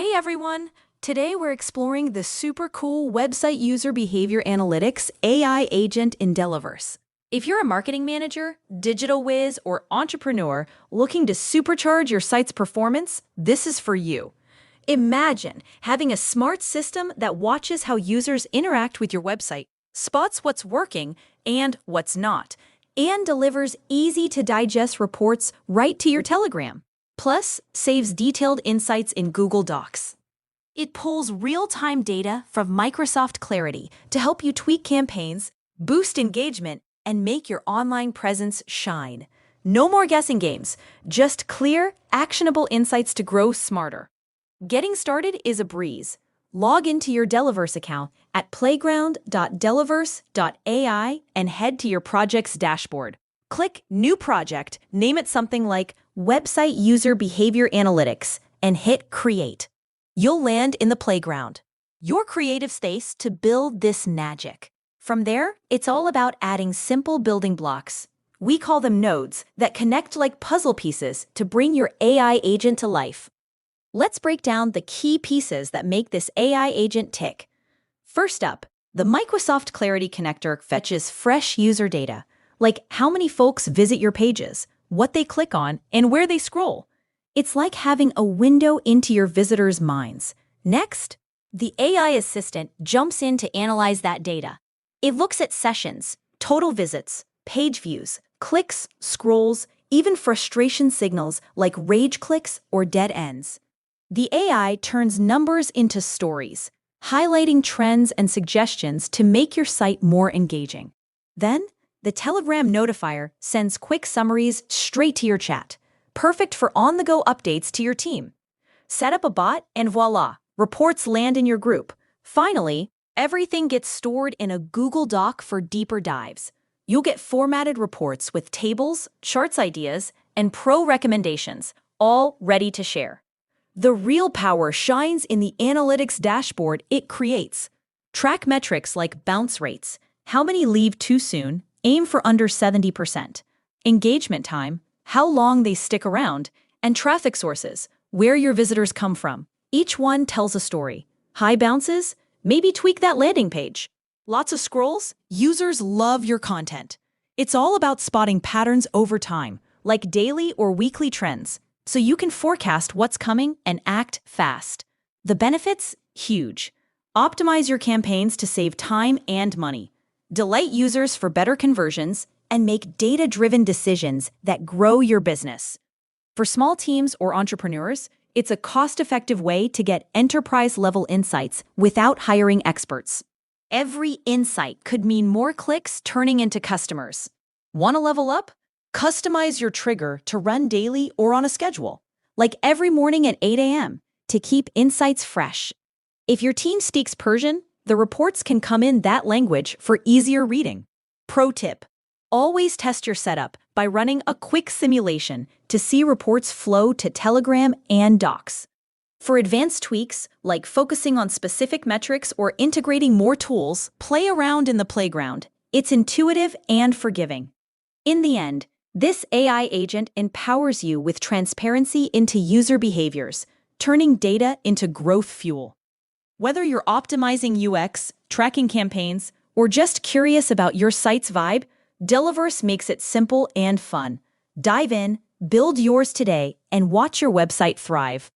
Hey everyone! Today we're exploring the super cool website user behavior analytics AI agent in Delaverse. If you're a marketing manager, digital whiz, or entrepreneur looking to supercharge your site's performance, this is for you. Imagine having a smart system that watches how users interact with your website, spots what's working and what's not, and delivers easy-to-digest reports right to your Telegram. Plus, saves detailed insights in Google Docs. It pulls real-time data from Microsoft Clarity to help you tweak campaigns, boost engagement, and make your online presence shine. No more guessing games, just clear, actionable insights to grow smarter. Getting started is a breeze. Log into your Delaverse account at playground.delaverse.ai and head to your project's dashboard. Click New Project, name it something like Website User Behavior Analytics, and hit Create. You'll land in the playground, your creative space to build this magic. From there, it's all about adding simple building blocks. We call them nodes that connect like puzzle pieces to bring your AI agent to life. Let's break down the key pieces that make this AI agent tick. First up, the Microsoft Clarity connector fetches fresh user data, like how many folks visit your pages, what they click on, and where they scroll. It's like having a window into your visitors' minds. Next, the AI assistant jumps in to analyze that data. It looks at sessions, total visits, page views, clicks, scrolls, even frustration signals like rage clicks or dead ends. The AI turns numbers into stories, highlighting trends and suggestions to make your site more engaging. Then, the Telegram notifier sends quick summaries straight to your chat, perfect for on-the-go updates to your team. Set up a bot and voila, reports land in your group. Finally, everything gets stored in a Google Doc for deeper dives. You'll get formatted reports with tables, charts ideas, and pro recommendations, all ready to share. The real power shines in the analytics dashboard it creates. Track metrics like bounce rates, how many leave too soon, aim for under 70%, engagement time, how long they stick around, and traffic sources, where your visitors come from. Each one tells a story. High bounces? Maybe tweak that landing page. Lots of scrolls? Users love your content. It's all about spotting patterns over time, like daily or weekly trends, so you can forecast what's coming and act fast. The benefits? Huge. Optimize your campaigns to save time and money. Delight users for better conversions, and make data-driven decisions that grow your business. For small teams or entrepreneurs, it's a cost-effective way to get enterprise-level insights without hiring experts. Every insight could mean more clicks turning into customers. Want to level up? Customize your trigger to run daily or on a schedule, like every morning at 8 a.m., to keep insights fresh. If your team speaks Persian, the reports can come in that language for easier reading. Pro tip: always test your setup by running a quick simulation to see reports flow to Telegram and Docs. For advanced tweaks, like focusing on specific metrics or integrating more tools, play around in the playground. It's intuitive and forgiving. In the end, this AI agent empowers you with transparency into user behaviors, turning data into growth fuel. Whether you're optimizing UX, tracking campaigns, or just curious about your site's vibe, Delaverse makes it simple and fun. Dive in, build yours today, and watch your website thrive.